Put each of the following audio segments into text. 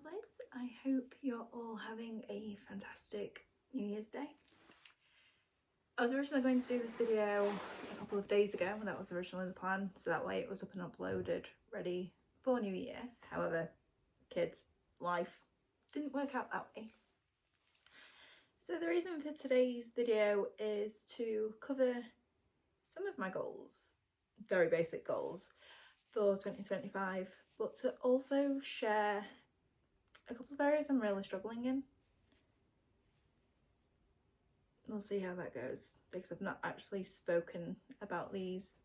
lovelies. I hope you're all having a fantastic New Year's Day. I was originally going to do this video a couple of days ago, and that was originally the plan, so that way it was up and uploaded, ready for New Year. However, kids, life didn't work out that way. So the reason for today's video is to cover some of my goals, very basic goals for 2025, but to also share a couple of areas I'm really struggling in. We'll see how that goes, because I've not actually spoken about these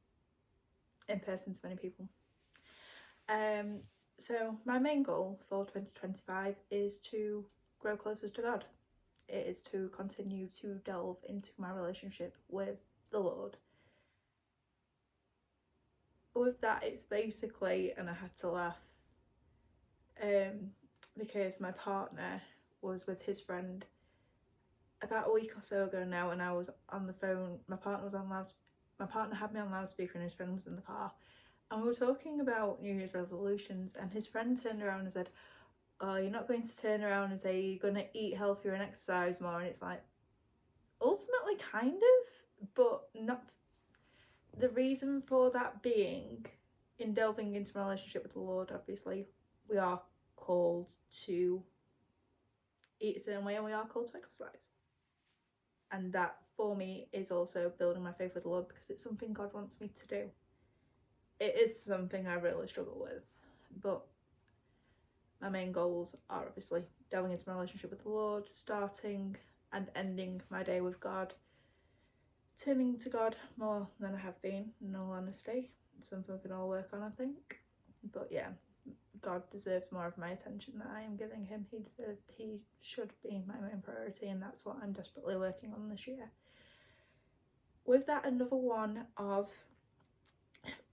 in person to many people. So my main goal for 2025 is to grow closer to God. It is to continue to delve into my relationship with the Lord. With that, it's basically, and I had to laugh, because my partner was with his friend about a week or so ago now, and I was on the phone. My partner had me on loudspeaker and his friend was in the car, and we were talking about New Year's resolutions, and his friend turned around and said, "Oh, you're not going to turn around and say you're going to eat healthier and exercise more." And it's like, ultimately kind of, but not. The reason for that being, in delving into my relationship with the Lord, obviously we are called to eat a certain way and we are called to exercise. And that for me is also building my faith with the Lord, because it's something God wants me to do. It is something I really struggle with, but my main goals are obviously delving into my relationship with the Lord, starting and ending my day with God, turning to God more than I have been, in all honesty. It's something we can all work on, I think. But yeah, God deserves more of my attention than I am giving him. He should be my main priority, and that's what I'm desperately working on this year. With that, another one of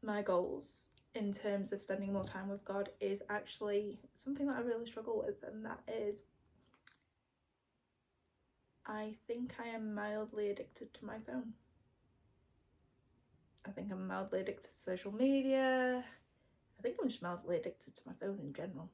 my goals in terms of spending more time with God is actually something that I really struggle with, and that is, I think I am mildly addicted to my phone. I think I'm mildly addicted to social media. I think I'm just mildly addicted to my phone in general.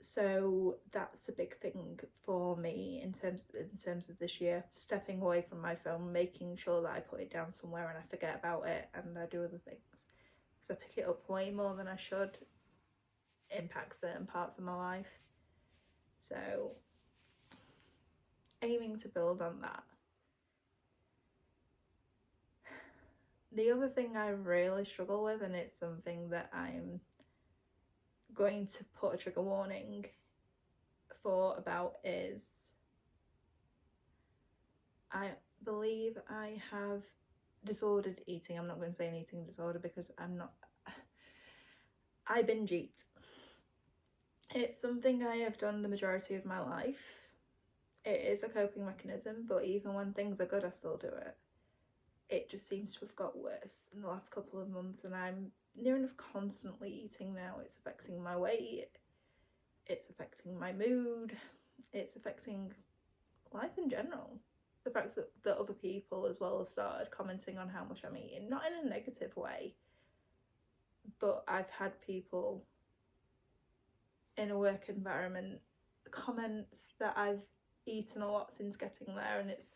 So that's a big thing for me in terms of this year, stepping away from my phone, making sure that I put it down somewhere and I forget about it and I do other things. Because I pick it up way more than I should, impact certain parts of my life. So aiming to build on that. The other thing I really struggle with, and it's something that I'm going to put a trigger warning for about, is I believe I have disordered eating. I'm not going to say an eating disorder because I'm not. I binge eat. It's something I have done the majority of my life. It is a coping mechanism, but even when things are good, I still do it. It just seems to have got worse in the last couple of months, and I'm near enough constantly eating now. It's affecting my weight, it's affecting my mood, it's affecting life in general. The fact that other people as well have started commenting on how much I'm eating, not in a negative way, but I've had people in a work environment comments that I've eaten a lot since getting there, and it's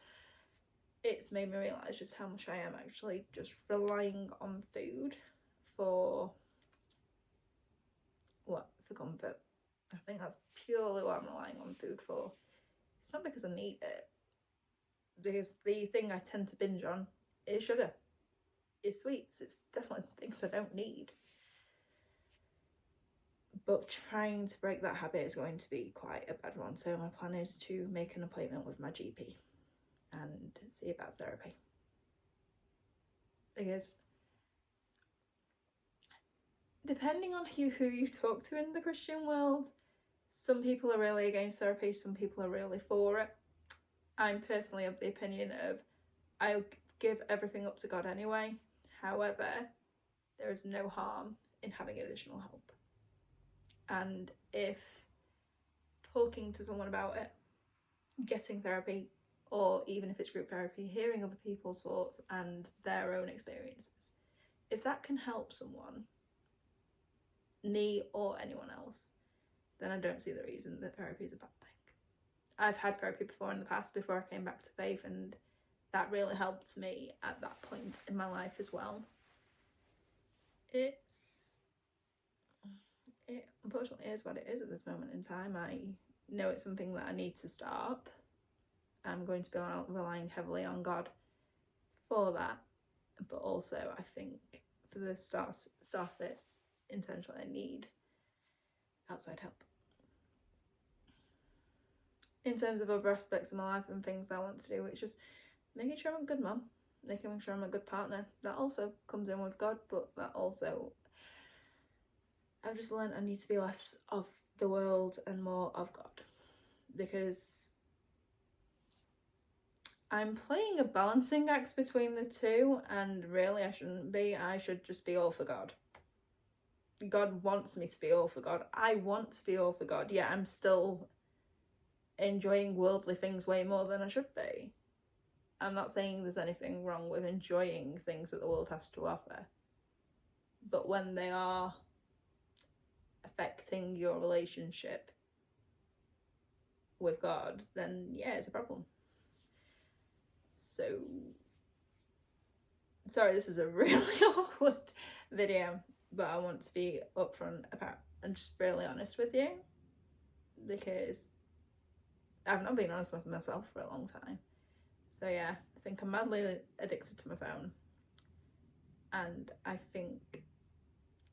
made me realise just how much I am actually just relying on food for comfort. I think that's purely what I'm relying on food for. It's not because I need it, because the thing I tend to binge on is sugar, is sweets. It's definitely things I don't need. But trying to break that habit is going to be quite a bad one. So my plan is to make an appointment with my GP and see about therapy. Because depending on who you talk to in the Christian world, some people are really against therapy, some people are really for it. I'm personally of the opinion of, I'll give everything up to God anyway. However, there is no harm in having additional help. And if talking to someone about it, getting therapy, or even if it's group therapy, hearing other people's thoughts and their own experiences, if that can help someone, me or anyone else, then I don't see the reason that therapy is a bad thing. I've had therapy before in the past, before I came back to faith, and that really helped me at that point in my life as well. It unfortunately is what it is at this moment in time. I know it's something that I need to stop. I'm going to be relying heavily on God for that, but also I think for the start of it, intentionally, I need outside help. In terms of other aspects of my life and things that I want to do, it's just making sure I'm a good mum, making sure I'm a good partner. That also comes in with God, but that also, I've just learned I need to be less of the world and more of God, because I'm playing a balancing act between the two, and really I shouldn't be. I should just be all for God. God wants me to be all for God. I want to be all for God. Yeah, I'm still enjoying worldly things way more than I should be. I'm not saying there's anything wrong with enjoying things that the world has to offer, but when they are affecting your relationship with God, then yeah, it's a problem. So, sorry, this is a really awkward video, but I want to be upfront about and just really honest with you, because I've not been honest with myself for a long time. So yeah, I think I'm madly addicted to my phone, and I think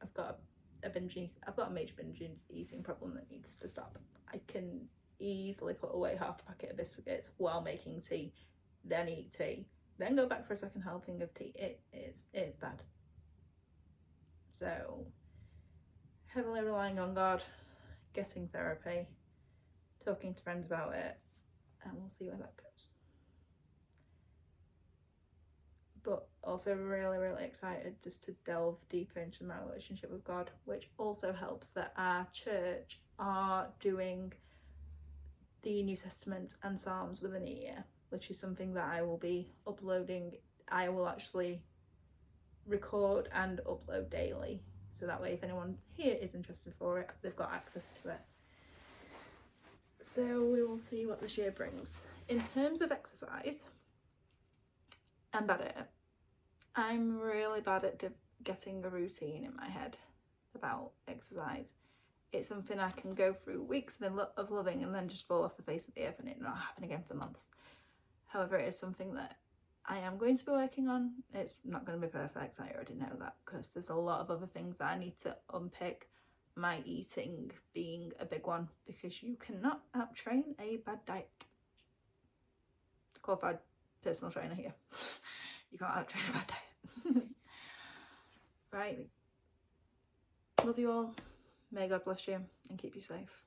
I've got a major binge eating problem that needs to stop. I can easily put away half a packet of biscuits while making tea, then eat tea, then go back for a second helping of tea. It is bad. So heavily relying on God, getting therapy, talking to friends about it, and we'll see where that goes. But also really, really excited just to delve deeper into my relationship with God, which also helps that our church are doing the New Testament and Psalms within a year, which is something that I will be uploading. I will actually record and upload daily, so that way if anyone here is interested for it, they've got access to it. So we will see what this year brings. In terms of exercise, I'm bad at it. I'm really bad at getting a routine in my head about exercise. It's something I can go through weeks of loving and then just fall off the face of the earth and it not happen again for months. However, it is something that I am going to be working on. It's not going to be perfect, I already know that, because there's a lot of other things that I need to unpick, my eating being a big one, because you cannot out-train a bad diet. Qualified personal trainer here. You can't out-train a bad diet. Right. Love you all. May God bless you and keep you safe.